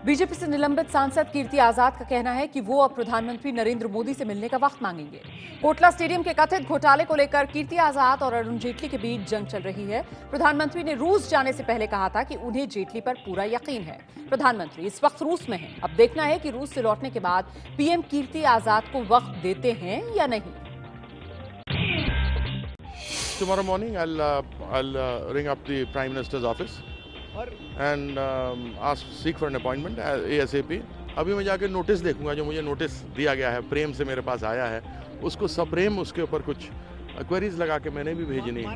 BJP से निलंबित सांसद कीर्ति आजाद का कहना है कि वो अब प्रधानमंत्री नरेंद्र मोदी से मिलने का वक्त मांगेंगे। कोटला स्टेडियम के कथित घोटाले को लेकर कीर्ति आजाद और अरुण जेटली के बीच जंग चल रही है। प्रधानमंत्री ने रूस जाने से पहले कहा था कि उन्हें जेटली पर पूरा यकीन है। प्रधानमंत्री इस वक्त रूस में हैं। अब देखना है कि रूस से लौटने के बाद पीएम कीर्ति आजाद को वक्त देते हैं या नहीं। Tomorrow morning, I'll ring up the Prime Minister's office and seek for an appointment ASAP. अभी मैं जाके नोटिस देखूंगा, जो मुझे नोटिस दिया गया है, प्रेम से मेरे पास आया है, उसको सप्रेम उसके ऊपर कुछ क्वेरीज लगा के मैंने भी भेजी नहीं।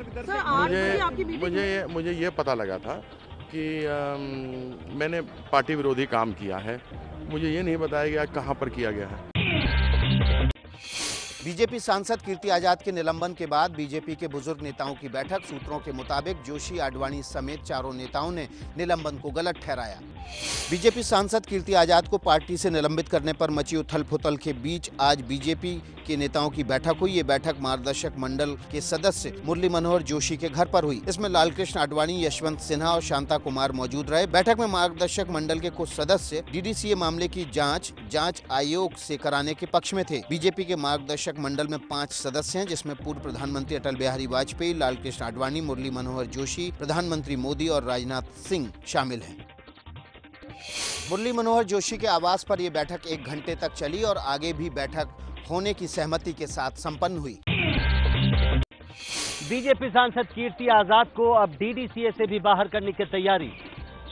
मुझे ये पता लगा था कि मैंने पार्टी विरोधी काम किया है। मुझे ये नहीं बताया गया कहाँ पर किया गया है। बीजेपी सांसद कीर्ति आजाद के निलंबन के बाद बीजेपी के बुजुर्ग नेताओं की बैठक। सूत्रों के मुताबिक जोशी, आडवाणी समेत चारों नेताओं ने निलंबन को गलत ठहराया। बीजेपी सांसद कीर्ति आजाद को पार्टी से निलंबित करने पर मची उथल-पुथल के बीच आज बीजेपी के नेताओं की बैठक हुई। ये बैठक मार्गदर्शक मंडल के सदस्य मुरली मनोहर जोशी के घर पर हुई। इसमें लालकृष्ण आडवाणी, यशवंत सिन्हा और शांता कुमार मौजूद रहे। बैठक में मार्गदर्शक मंडल के कुछ सदस्य डीडीसीए मामले की जांच आयोग से कराने के पक्ष में थे। बीजेपी के मार्गदर्शक मंडल में 5 सदस्य हैं, जिसमें पूर्व प्रधानमंत्री अटल बिहारी वाजपेयी, लालकृष्ण आडवाणी, मुरली मनोहर जोशी, प्रधानमंत्री मोदी और राजनाथ सिंह शामिल हैं। मुरली मनोहर जोशी के आवास पर यह बैठक 1 घंटे तक चली और आगे भी बैठक होने की सहमति के साथ संपन्न हुई। बीजेपी सांसद कीर्ति आजाद को अब डीडीसीए से भी बाहर करने की तैयारी।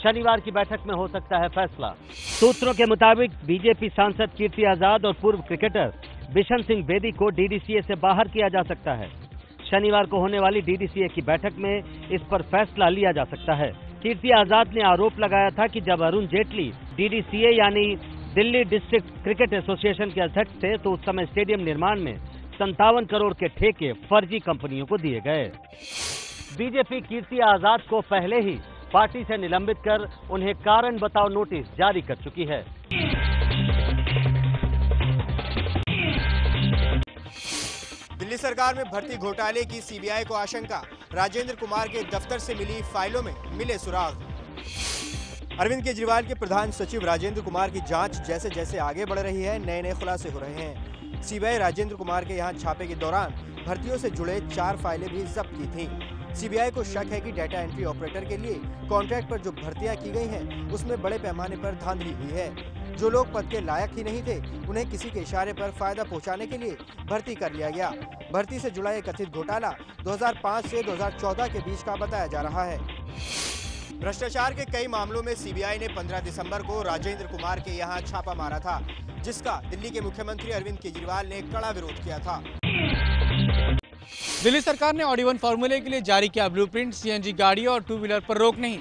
शनिवार की बैठक में हो सकता है फैसला। सूत्रों के मुताबिक बीजेपी सांसद कीर्ति आजाद और पूर्व क्रिकेटर बिशन सिंह बेदी को डीडीसीए से बाहर किया जा सकता है। शनिवार को होने वाली डीडीसीए की बैठक में इस पर फैसला लिया जा सकता है। कीर्ति आजाद ने आरोप लगाया था कि जब अरुण जेटली डीडीसीए यानी दिल्ली डिस्ट्रिक्ट क्रिकेट एसोसिएशन के अध्यक्ष थे तो उस समय स्टेडियम निर्माण में 57 करोड़ के ठेके फर्जी कंपनियों को दिए गए। बीजेपी कीर्ति आजाद को पहले ही पार्टी से निलंबित कर उन्हें कारण बताओ नोटिस जारी कर चुकी है। दिल्ली सरकार में भर्ती घोटाले की सीबीआई को आशंका। राजेंद्र कुमार के दफ्तर से मिली फाइलों में मिले सुराग। अरविंद केजरीवाल के प्रधान सचिव राजेंद्र कुमार की जांच जैसे जैसे आगे बढ़ रही है, नए नए खुलासे हो रहे हैं। सीबीआई राजेंद्र कुमार के यहां छापे के दौरान भर्तियों से जुड़े 4 फाइलें भी जब्त की थीं। सीबीआई को शक है कि डाटा एंट्री ऑपरेटर के लिए कॉन्ट्रैक्ट पर जो भर्तियां की गई हैं, उसमें बड़े पैमाने पर धांधली हुई है। जो लोग पद के लायक ही नहीं थे, उन्हें किसी के इशारे पर फायदा पहुंचाने के लिए भर्ती कर लिया गया। भर्ती से जुड़ा एक कथित घोटाला 2005 से 2014 के बीच का बताया जा रहा है। भ्रष्टाचार के कई मामलों में सीबीआई ने 15 दिसंबर को राजेंद्र कुमार के यहां छापा मारा था, जिसका दिल्ली के मुख्यमंत्री अरविंद केजरीवाल ने कड़ा विरोध किया था। दिल्ली सरकार ने ऑडी 1 फॉर्मूले के लिए जारी किया ब्लूप्रिंट। सीएनजी गाड़ियों और 2 व्हीलर पर रोक नहीं।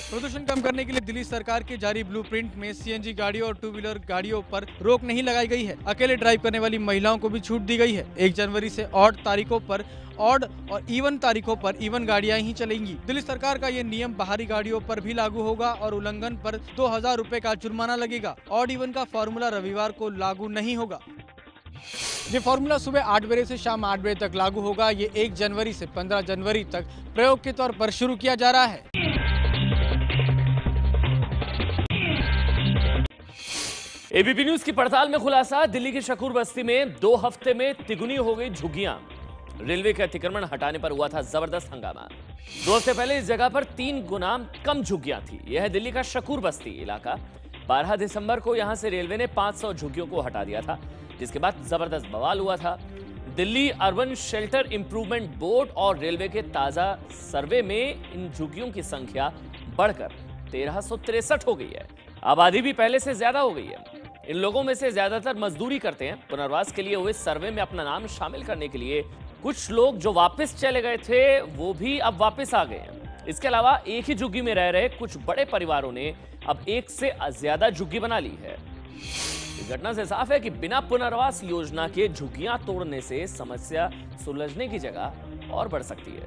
प्रदूषण कम करने के लिए दिल्ली सरकार के जारी ब्लूप्रिंट में सीएनजी गाड़ियों और 2 व्हीलर गाड़ियों पर रोक नहीं लगाई गई है। अकेले ड्राइव करने वाली महिलाओं को भी छूट दी गई है। 1 जनवरी से ऑड तारीखों पर ऑड और इवन तारीखों पर इवन गाड़ियां ही चलेंगी। दिल्ली सरकार का ये नियम बाहरी गाड़ियों पर भी लागू होगा और उल्लंघन पर 2000 रुपए का जुर्माना लगेगा। ऑड इवन का फॉर्मूला रविवार को लागू नहीं होगा। ये फॉर्मूला सुबह 8 बजे से शाम 8 बजे तक लागू होगा। ये 1 जनवरी से 15 जनवरी तक प्रयोग के तौर पर शुरू किया जा रहा है। एबीपी न्यूज की पड़ताल में खुलासा। दिल्ली की शकूर बस्ती में 2 हफ्ते में तिगुनी हो गई झुग्गियां। रेलवे के अतिक्रमण हटाने पर हुआ था जबरदस्त हंगामा। 2 हफ्ते पहले इस जगह पर 3 गुना कम झुग्गियां थी। यह है दिल्ली का शकूर बस्ती इलाका। 12 दिसंबर को यहां से रेलवे ने 500 झुग्गियों को हटा दिया था, जिसके बाद जबरदस्त बवाल हुआ था। Delhi urban shelter improvement board और रेलवे के ताजा सर्वे में इन झुग्गियों की संख्या बढ़कर 1363 हो गई है। आबादी भी पहले से ज्यादा हो गई है। इन लोगों में से ज्यादातर मजदूरी करते हैं। पुनर्वास के लिए हुए सर्वे में अपना नाम शामिल करने के लिए कुछ लोग जो वापस चले गए थे वो भी अब वापस आ गए हैं। इसके अलावा एक ही झुग्गी में रह रहे कुछ बड़े परिवारों ने अब 1 से ज्यादा झुग्गी बना ली है। इस घटना से साफ है कि बिना पुनर्वास योजना के झुग्गियां तोड़ने से समस्या सुलझने की जगह और बढ़ सकती है।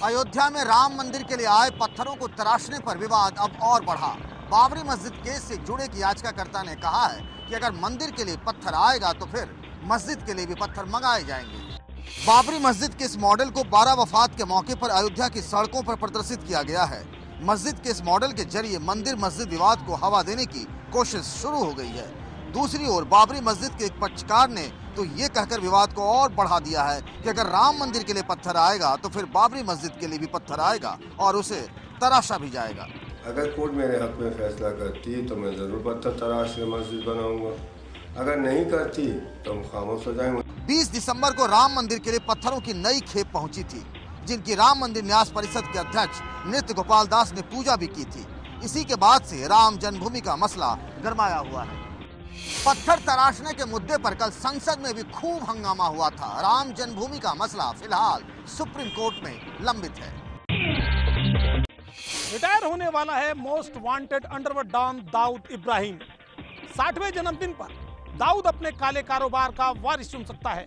अयोध्या में राम मंदिर के लिए आए पत्थरों को तराशने पर विवाद अब और बढ़ा। बाबरी मस्जिद केस से जुड़े एक याचिकाकर्ता ने कहा है कि अगर मंदिर के लिए पत्थर आएगा तो फिर मस्जिद के लिए भी पत्थर मंगाए जाएंगे। बाबरी मस्जिद के इस मॉडल को 12 वफात के मौके पर अयोध्या की सड़कों पर प्रदर्शित किया गया है। मस्जिद के इस मॉडल के जरिए मंदिर मस्जिद विवाद को हवा देने की कोशिश शुरू हो गई है। दूसरी ओर बाबरी मस्जिद के एक पक्षकार ने तो ये कहकर विवाद को और बढ़ा दिया है कि अगर राम मंदिर के लिए पत्थर आएगा तो फिर बाबरी मस्जिद के लिए भी पत्थर आएगा और उसे तराशा भी जाएगा। अगर कोर्ट मेरे हक में फैसला करती तो मैं जरूर पत्थर तराश के मस्जिद बनाऊंगा, अगर नहीं करती तो हम खामोश हो जाएंगे। 20 दिसंबर को राम मंदिर के लिए पत्थरों की नई खेप पहुंची थी, जिनकी राम मंदिर न्यास परिषद के अध्यक्ष नृत्य गोपाल दास ने पूजा भी की थी। इसी के बाद से राम जन्मभूमि का मसला गरमाया हुआ है। पत्थर तराशने के मुद्दे पर कल संसद में भी खूब हंगामा हुआ था। राम जन्मभूमि का मसला फिलहाल सुप्रीम कोर्ट में लंबित है। रिटायर होने वाला है most wanted underworld don Dawood Ibrahim. 60वें जन्मदिन पर दाऊद अपने काले कारोबार का वारिस चुन सकता है।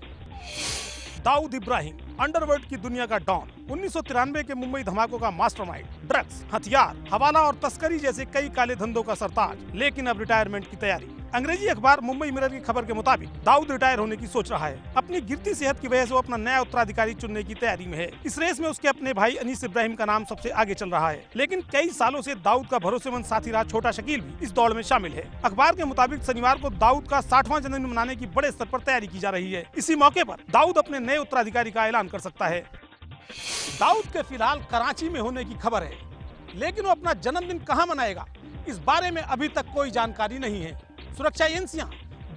दाऊद इब्राहिम अंडरवर्ल्ड की दुनिया का डॉन, 1993 के मुंबई धमाकों का मास्टरमाइंड, ड्रग्स, हथियार, हवाला और तस्करी जैसे कई काले धंधों का सरताज, लेकिन अब रिटायरमेंट की तैयारी। अंग्रेजी अखबार मुंबई मिरर की खबर के मुताबिक दाऊद रिटायर होने की सोच रहा है। अपनी गिरती सेहत की वजह से वो अपना नया उत्तराधिकारी चुनने की तैयारी में है। इस रेस में उसके अपने भाई अनीस इब्राहिम का नाम सबसे आगे चल रहा है, लेकिन कई सालों से दाऊद का भरोसेमंद साथी रहा छोटा शकील भी इस दौड़ में शामिल है। अखबार के मुताबिक शनिवार को दाऊद का 60वां जन्मदिन मनाने की बड़े स्तर पर तैयारी की जा रही है। इसी मौके पर दाऊद अपने नए उत्तराधिकारी का ऐलान कर सकता है। दाऊद के फिलहाल कराची में होने की खबर है, लेकिन वो अपना जन्मदिन कहां मनाएगा इस बारे में अभी तक कोई जानकारी नहीं है। सुरक्षा एजेंसियां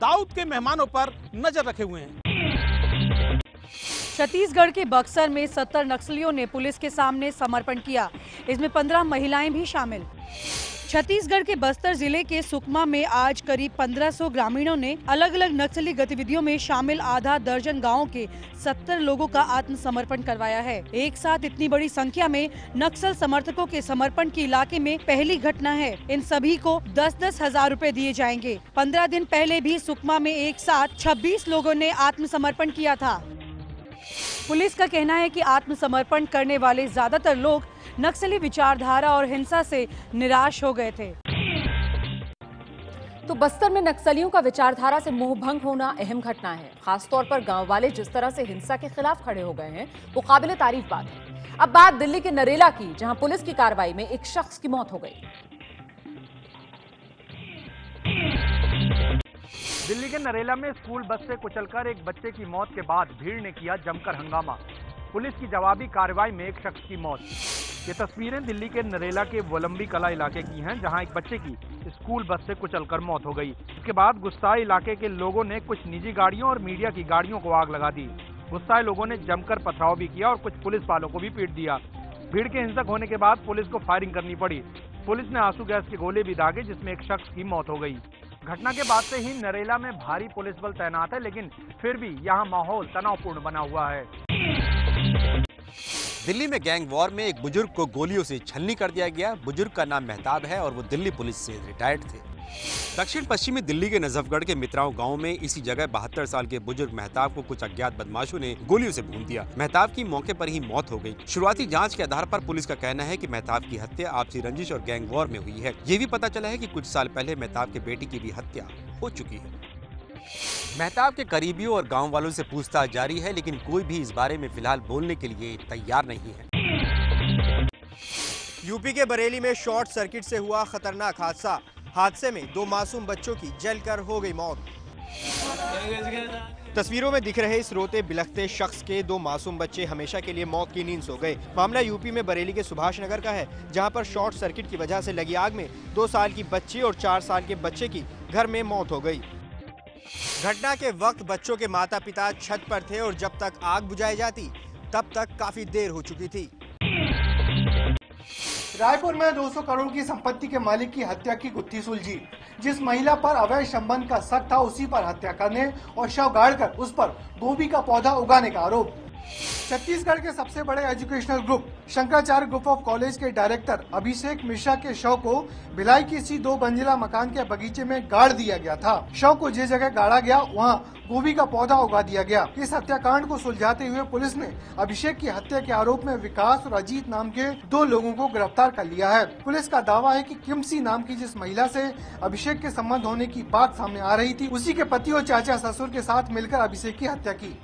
दाऊद के मेहमानों पर नजर रखे हुए हैं। छत्तीसगढ़ के बक्सर में 70 नक्सलियों ने पुलिस के सामने समर्पण किया। इसमें 15 महिलाएं भी शामिल। छत्तीसगढ़ के बस्तर जिले के सुकमा में आज करीब 1500 ग्रामीणों ने अलग अलग नक्सली गतिविधियों में शामिल आधा दर्जन गांवों के 70 लोगों का आत्मसमर्पण करवाया है। एक साथ इतनी बड़ी संख्या में नक्सल समर्थकों के समर्पण की इलाके में पहली घटना है। इन सभी को 10-10 हजार रुपए दिए जाएंगे। 15 दिन पहले भी सुकमा में एक साथ 26 लोगों ने आत्मसमर्पण किया था। पुलिस का कहना है कि आत्मसमर्पण करने वाले ज्यादातर लोग नक्सली विचारधारा और हिंसा से निराश हो गए थे। तो बस्तर में नक्सलियों का विचारधारा से मोहभंग होना अहम घटना है। खासतौर पर गांव वाले जिस तरह से हिंसा के खिलाफ खड़े हो गए हैं वो काबिले तारीफ बात है। अब बात दिल्ली के नरेला की, जहां पुलिस की कार्रवाई में एक शख्स की मौत हो गई। दिल्ली के नरेला में स्कूल बस से कुचलकर एक बच्चे की मौत के बाद भीड़ ने किया जमकर हंगामा। पुलिस की जवाबी कार्रवाई में एक शख्स की मौत। ये तस्वीरें दिल्ली के नरेला के वलंबी कला इलाके की हैं, जहां एक बच्चे की स्कूल बस से कुचलकर मौत हो गई। इसके बाद गुस्साए इलाके के लोगों ने कुछ निजी गाड़ियों और मीडिया की गाड़ियों को आग लगा दी। गुस्साए लोगों ने जमकर पथराव भी किया और कुछ पुलिस वालों को भी पीट दिया। भीड़ के हिंसक होने के बाद पुलिस को फायरिंग करनी पड़ी। पुलिस ने आंसू गैस के गोले भी दागे, जिसमें एक शख्स की मौत हो गई। घटना के बाद से ही नरेला में भारी पुलिस बल तैनात है, लेकिन फिर भी यहां माहौल तनावपूर्ण बना हुआ है। दिल्ली में गैंग वॉर में एक बुजुर्ग को गोलियों से छलनी कर दिया गया। बुजुर्ग का नाम मेहताब है और वो दिल्ली पुलिस से रिटायर्ड थे। दक्षिण पश्चिमी दिल्ली के नजफगढ़ के मित्राओं गांव में इसी जगह 72 साल के बुजुर्ग मेहताब को कुछ अज्ञात बदमाशों ने गोलियों से भून दिया। मेहताब की मौके पर ही मौत हो गई। शुरुआती जांच के आधार पर पुलिस का कहना है कि मेहताब की हत्या आपसी रंजिश और गैंग वॉर में हुई है। ये भी पता चला है कि कुछ साल पहले मेहताब के बेटी की भी हत्या हो चुकी है। मेहताब के करीबियों और गांव वालों से पूछताछ जारी है, लेकिन कोई भी इस बारे में फिलहाल बोलने के लिए तैयार नहीं है। यूपी के बरेली में शॉर्ट सर्किट से हुआ खतरनाक हादसा। हादसे में 2 मासूम बच्चों की जलकर हो गई मौत। तस्वीरों में दिख रहे इस रोते बिलखते शख्स के 2 मासूम बच्चे हमेशा के लिए मौत की नींद सो गए। मामला यूपी में बरेली के सुभाष नगर का है, जहां पर शॉर्ट सर्किट की वजह से लगी आग में 2 साल की बच्ची और 4 साल के बच्चे की घर में मौत हो गई। घटना के वक्त बच्चों के माता पिता छत पर थे और जब तक आग बुझाई जाती तब तक काफी देर हो चुकी थी। रायपुर में 200 करोड़ की संपत्ति के मालिक की हत्या की गुत्थी सुलझी। जिस महिला पर अवैध संबंध का शक था, उसी पर हत्या करने और शव गाड़कर उस पर गोभी का पौधा उगाने का आरोप। छत्तीसगढ़ के सबसे बड़े educational group Shankaracharya group of college के डायरेक्टर अभिषेक मिश्रा के शव को भिलाई की किसी 2 मंजिला मकान के बगीचे में गाड़ दिया गया था। शव को जिस जगह गाड़ा गया वहां गोभी का पौधा उगा दिया गया। इस हत्याकांड को सुलझाते हुए पुलिस ने अभिषेक की हत्या के आरोप में विकास और अजीत नाम के 2 लोगों को गिरफ्तार कर लिया है। पुलिस का दावा है कि किमसी नाम की जिस महिला से अभिषेक के संबंध होने की बात सामने आ रही थी, उसी के पति और चाचा ससुर के साथ मिलकर अभिषेक की हत्या की।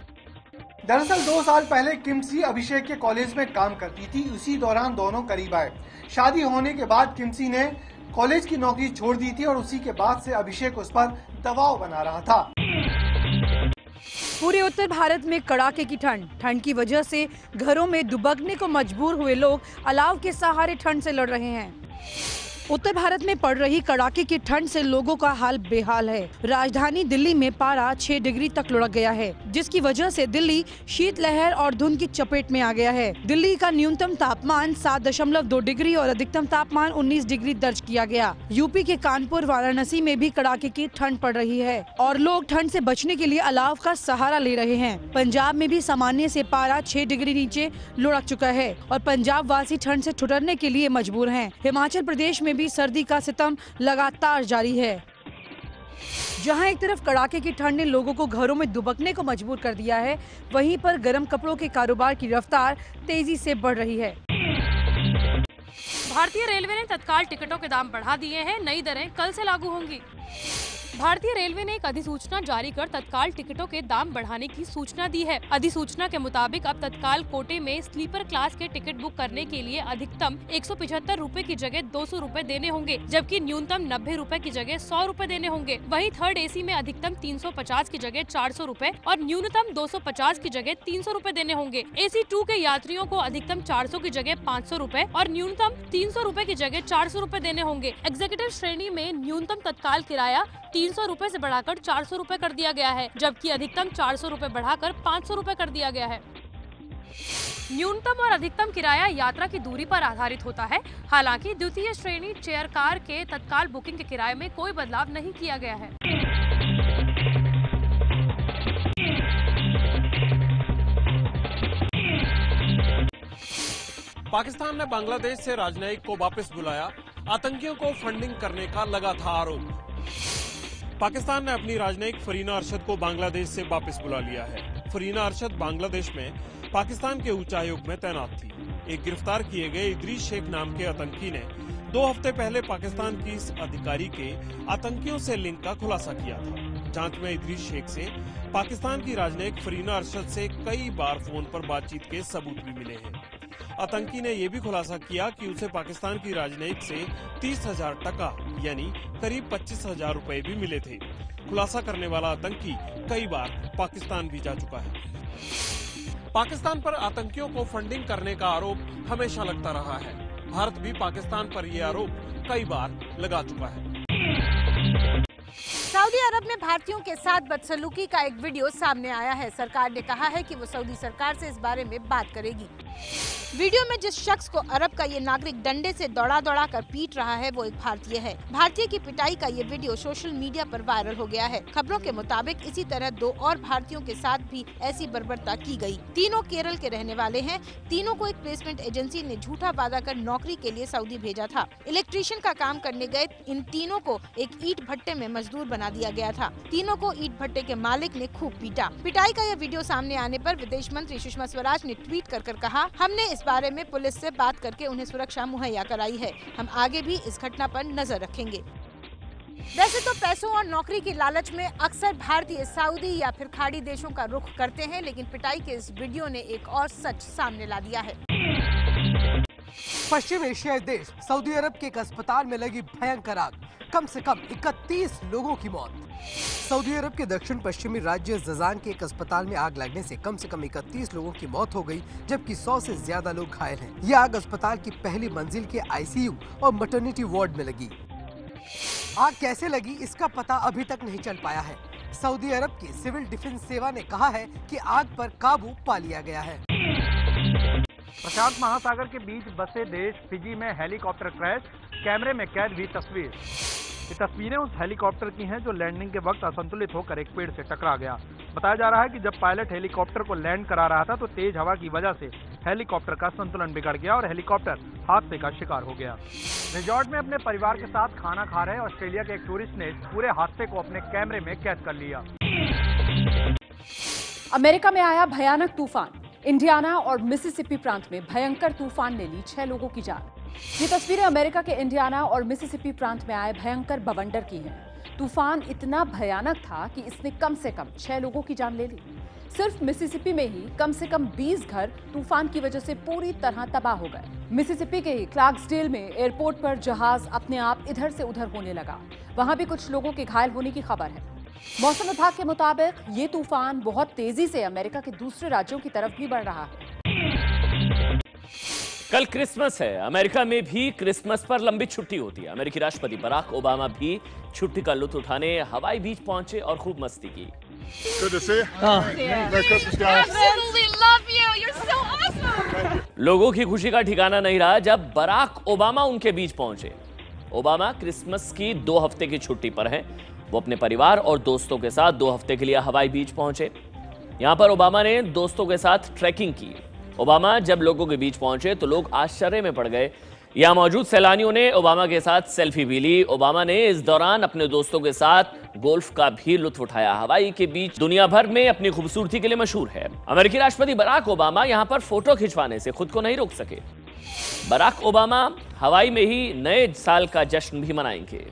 दरअसल 2 साल पहले किमसी अभिषेक के कॉलेज में काम करती थी। उसी दौरान दोनों करीब आए। शादी होने के बाद किमसी ने कॉलेज की नौकरी छोड़ दी थी और उसी के बाद से अभिषेक उस पर दबाव बना रहा था। पूरे उत्तर भारत में कड़ाके की ठंड की वजह से घरों में दुबकने को मजबूर हुए लोग अलाव के सहारे ठंड से लड़ रहे हैं। उत्तर भारत में पड़ रही कड़ाके की ठंड से लोगों का हाल बेहाल है। राजधानी दिल्ली में पारा 6 डिग्री तक लुढ़क गया है, जिसकी वजह से दिल्ली शीतलहर और धुंध की चपेट में आ गया है। दिल्ली का न्यूनतम तापमान 7.2 डिग्री और अधिकतम तापमान 19 डिग्री दर्ज किया गया। यूपी के कानपुर, वाराणसी में भी कड़ाके की ठंड पड़ रही है और लोग ठंड से बचने के लिए अलाव का सहारा ले रहे हैं। पंजाब में भी सामान्य से पारा 6 डिग्री नीचे लुढ़क चुका है और पंजाब वासी ठंड से ठुठरने के लिए मजबूर हैं। हिमाचल प्रदेश में भी सर्दी का सितम लगातार जारी है। जहां एक तरफ कड़ाके की ठंड ने लोगों को घरों में दुबकने को मजबूर कर दिया है, वहीं पर गर्म कपड़ों के कारोबार की रफ्तार तेजी से बढ़ रही है। भारतीय रेलवे ने तत्काल टिकटों के दाम बढ़ा दिए हैं। नई दरें कल से लागू होंगी। भारतीय रेलवे ने एक अधिसूचना जारी कर तत्काल टिकटों के दाम बढ़ाने की सूचना दी है। अधिसूचना के मुताबिक अब तत्काल कोटे में स्लीपर क्लास के टिकट बुक करने के लिए अधिकतम 175 रूपए की जगह 200 रूपए देने होंगे, जबकि न्यूनतम 90 रूपए की जगह 100 रूपए देने होंगे। वहीं थर्ड एसी में अधिकतम 350 की जगह 400 रूपए और न्यूनतम 250 की जगह 300 रूपए देने होंगे। AC 2 के यात्रियों को अधिकतम 400 की जगह 500 रूपए और न्यूनतम 300 रूपए की जगह 400 रूपए देने होंगे। एग्जीक्यूटिव श्रेणी में न्यूनतम तत्काल किराया 300 रूपए से बढ़ाकर 400 रूपए कर दिया गया है, जबकि अधिकतम 400 रूपए बढ़ाकर 500 रूपए कर दिया गया है। न्यूनतम और अधिकतम किराया यात्रा की दूरी पर आधारित होता है। हालांकि द्वितीय श्रेणी चेयर कार के तत्काल बुकिंग के किराए में कोई बदलाव नहीं किया गया है। पाकिस्तान ने बांग्लादेश से राजनयिक को वापस बुलाया। आतंकियों को फंडिंग करने का लगा था आरोप। पाकिस्तान ने अपनी राजनयिक फरीना अरशद को बांग्लादेश से वापस बुला लिया है। फरीना अरशद बांग्लादेश में पाकिस्तान के उच्चायोग में तैनात थी। एक गिरफ्तार किए गए इदरीस शेख नाम के आतंकी ने 2 हफ्ते पहले पाकिस्तान की इस अधिकारी के आतंकियों से लिंक का खुलासा किया था। जांच में इदरीस शेख से पाकिस्तान की राजनयिक फरीना अरशद से कई बार फोन पर बातचीत के सबूत भी मिले हैं। आतंकी ने यह भी खुलासा किया कि उसे पाकिस्तान की राजनयिक से 30,000 टका यानी करीब 25,000 रुपए भी मिले थे। खुलासा करने वाला आतंकी कई बार पाकिस्तान भी जा चुका है। पाकिस्तान पर आतंकियों को फंडिंग करने का आरोप हमेशा लगता रहा है। भारत भी पाकिस्तान पर यह आरोप कई बार लगा चुका है। सऊदी अरब में भारतीयों के साथ बदसलूकी का एक वीडियो सामने आया है। सरकार ने कहा है कि वो सऊदी सरकार से इस बारे में बात करेगी। वीडियो में जिस शख्स को अरब का ये नागरिक डंडे से दौड़ा कर पीट रहा है वो एक भारतीय है। भारतीय की पिटाई का ये वीडियो सोशल मीडिया पर वायरल हो गया है। खबरों के मुताबिक इसी तरह 2 और भारतीयों के साथ भी ऐसी बर्बरता की गई। तीनों केरल के रहने वाले हैं। तीनों को एक प्लेसमेंट एजेंसी ने झूठा वादा कर नौकरी के लिए सऊदी भेजा था। इलेक्ट्रीशियन का काम करने गए इन तीनों को एक ईंट भट्टे में मजदूर बना दिया गया था। तीनों को ईंट भट्टे के मालिक ने खूब पीटा। पिटाई का यह वीडियो सामने आने पर विदेश मंत्री सुषमा स्वराज ने ट्वीट कर कहा, हमने इस बारे में पुलिस से बात करके उन्हें सुरक्षा मुहैया कराई है। हम आगे भी इस घटना पर नजर रखेंगे। वैसे तो पैसों और नौकरी की लालच में अक्सर भारतीय सऊदी या फिर खाड़ी देशों का रुख करते हैं, लेकिन पिटाई के इस वीडियो ने एक और सच सामने ला दिया है। पश्चिम एशियाई देश सऊदी अरब के एक अस्पताल में लगी भयंकर आग, कम से कम 31 लोगों की मौत। सऊदी अरब के दक्षिण पश्चिमी राज्य जजान के एक अस्पताल में आग लगने से कम 31 लोगों की मौत हो गई, जबकि 100 से ज्यादा लोग घायल हैं। यह आग अस्पताल की पहली मंजिल के ICU और मैटरनिटी वार्ड में लगी। आग कैसे लगी इसका पता अभी तक नहीं चल पाया है। सऊदी अरब की सिविल डिफेंस सेवा ने कहा है कि आग पर काबू पा लिया गया है। प्रशांत महासागर के बीच बसे देश फिजी में हेलीकॉप्टर क्रैश, कैमरे में कैद हुई तस्वीर। ये तस्वीरें उस हेलीकॉप्टर की हैं जो लैंडिंग के वक्त असंतुलित होकर एक पेड़ से टकरा गया। बताया जा रहा है कि जब पायलट हेलीकॉप्टर को लैंड करा रहा था तो तेज हवा की वजह से हेलीकॉप्टर का संतुलन बिगड़ गया और हेलीकॉप्टर हादसे का शिकार हो गया। रिजॉर्ट में अपने परिवार के साथ खाना खा रहे ऑस्ट्रेलिया के एक टूरिस्ट ने पूरे हादसे को अपने कैमरे में कैद कर लिया। अमेरिका में आया भयानक तूफान। इंडियाना और मिसिसिपी प्रांत में भयंकर तूफान ने ली 6 लोगों की जान। ये तस्वीरें अमेरिका के इंडियाना और मिसिसिपी प्रांत में आए भयंकर बवंडर की हैं। तूफान इतना भयानक था कि इसने कम से कम 6 लोगों की जान ले ली। सिर्फ मिसिसिपी में ही कम से कम 20 घर तूफान की वजह से पूरी तरह तबाह हो गए। मिसिसिपी के क्लार्क्सडेल में एयरपोर्ट पर जहाज अपने आप इधर से उधर होने लगा। वहां भी कुछ लोगों के घायल होने की खबर है। मौसम विभाग के मुताबिक ये तूफान बहुत तेजी से अमेरिका के दूसरे राज्यों की तरफ भी बढ़ रहा है। कल क्रिसमस है। अमेरिका में भी क्रिसमस पर लंबी छुट्टी होती है। अमेरिकी राष्ट्रपति बराक ओबामा भी छुट्टी का लुत्फ उठाने हवाई बीच पहुंचे और खूब मस्ती की। Good to see you. Merry Christmas, guys. Absolutely love you. You're so awesome. लोगों की खुशी का ठिकाना नहीं रहा जब बराक ओबामा उनके बीच पहुंचे। ओबामा क्रिसमस की 2 हफ्ते की छुट्टी पर हैं। वो अपने परिवार और दोस्तों के साथ 2 हफ्ते के लिए हवाई बीच पहुंचे। यहां पर ओबामा ने दोस्तों के साथ ट्रैकिंग की। ओबामा जब लोगों के बीच पहुंचे तो लोग आश्चर्य में पड़ गए। यहां मौजूद सैलानियों ने ओबामा के साथ सेल्फी भी ली। ओबामा ने इस दौरान अपने दोस्तों के साथ गोल्फ का भी लुत्फ उठाया। हवाई के बीच दुनिया भर में अपनी खूबसूरती के लिए मशहूर है। अमेरिकी राष्ट्रपति बराक ओबामा यहां पर फोटो खिंचवाने से खुद को नहीं रोक सके। बराक ओबामा हवाई में ही नए साल का जश्न भी मनाएंगे।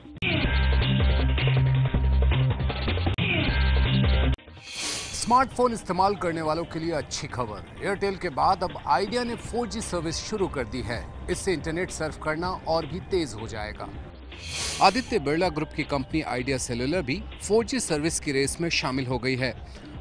स्मार्टफोन इस्तेमाल करने वालों के लिए अच्छी खबर। एयरटेल के बाद अब आइडिया ने 4G सर्विस शुरू कर दी है। इससे इंटरनेट सर्फ करना और भी तेज हो जाएगा। आदित्य बिरला ग्रुप की कंपनी आइडिया सेलुलर भी 4G सर्विस की रेस में शामिल हो गई है।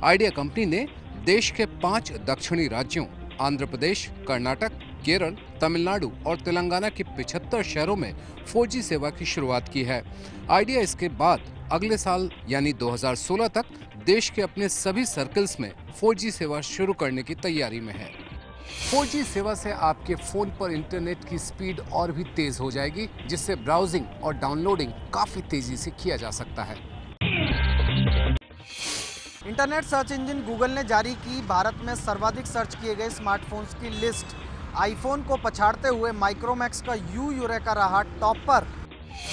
आइडिया कंपनी ने देश के 5 दक्षिणी राज्यों आंध्र प्रदेश, कर्नाटक, केरल, तमिलनाडु और तेलंगाना के 75 शहरों में 4G सेवा की शुरुआत की है। आइडिया इसके बाद अगले साल यानी 2016 तक देश के अपने सभी सर्कल्स में 4G सेवा शुरू करने की तैयारी में है। 4G सेवा से आपके फोन पर इंटरनेट की स्पीड और भी तेज हो जाएगी, जिससे ब्राउजिंग और डाउनलोडिंग काफी तेजी से किया जा सकता है। इंटरनेट सर्च इंजन गूगल ने जारी की भारत में सर्वाधिक सर्च किए गए स्मार्टफोन्स की लिस्ट। आईफोन को पछाड़ते हुए माइक्रोमैक्स का यूरेका रहा टॉप पर।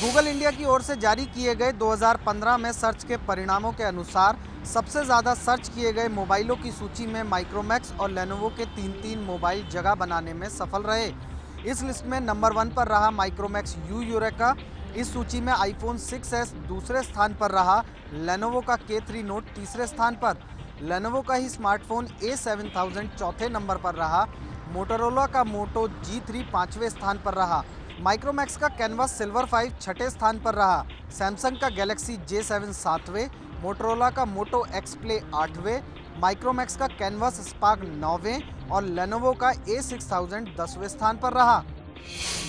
गूगल इंडिया की ओर से जारी किए गए 2015 में सर्च के परिणामों के अनुसार सबसे ज़्यादा सर्च किए गए मोबाइलों की सूची में माइक्रोमैक्स और लेनोवो के 3 मोबाइल जगह बनाने में सफल रहे। इस लिस्ट में नंबर 1 पर रहा माइक्रोमैक्स यूरेका। इस सूची में आईफोन 6s दूसरे स्थान पर रहा। लेनोवो का K3 नोट तीसरे स्थान पर। लेनोवो का ही स्मार्टफोन A7000 चौथे नंबर पर रहा। मोटोरोला का मोटो G3 5वें स्थान पर रहा। माइक्रोमैक्स का कैनवास सिल्वर 5 छठे स्थान पर रहा। सैमसंग का गैलेक्सी J7 7वें, मोटोरोला का मोटो X Play 8वें, माइक्रोमैक्स का कैनवास स्पार्क 9वें और लेनोवो का A6000 10वें स्थान पर रहा।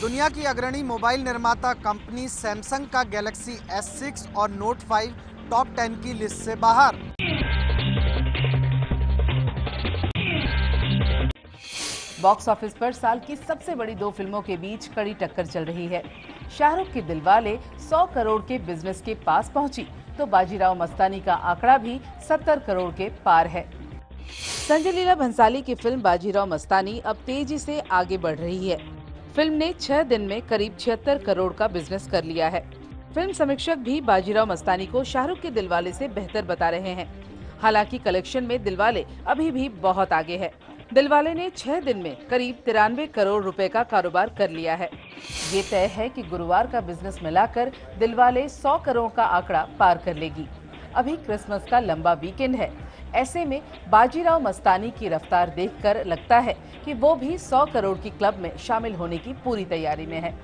दुनिया की अग्रणी मोबाइल निर्माता कंपनी सैमसंग का गैलेक्सी S6 और नोट 5 टॉप 10 की लिस्ट से बाहर। बॉक्स ऑफिस पर साल की सबसे बड़ी 2 फिल्मों के बीच कड़ी टक्कर चल रही है। शाहरुख की दिलवाले 100 करोड़ के बिजनेस के पास पहुंची तो बाजीराव मस्तानी का आंकड़ा भी 70 करोड़ के पार है। संजय लीला भंसाली की फिल्म बाजीराव मस्तानी अब तेजी से आगे बढ़ रही है। फिल्म ने 6 दिन में करीब 76 करोड़ का बिजनेस कर लिया है। फिल्म समीक्षक भी बाजीराव मस्तानी को शाहरुख के दिलवाले से बेहतर बता रहे हैं। हालांकि कलेक्शन में दिलवाले अभी भी बहुत आगे है। दिलवाले ने 6 दिन में करीब 93 करोड़ रुपए का कारोबार कर लिया है। ये तय है कि गुरुवार का बिजनेस मिलाकर दिलवाले 100 करोड़ का आंकड़ा पार कर लेगी। अभी क्रिसमस का लंबा वीकेंड है। ऐसे में बाजीराव मस्तानी की रफ्तार देखकर लगता है कि वो भी 100 करोड़ की क्लब में शामिल होने की पूरी तैयारी में है।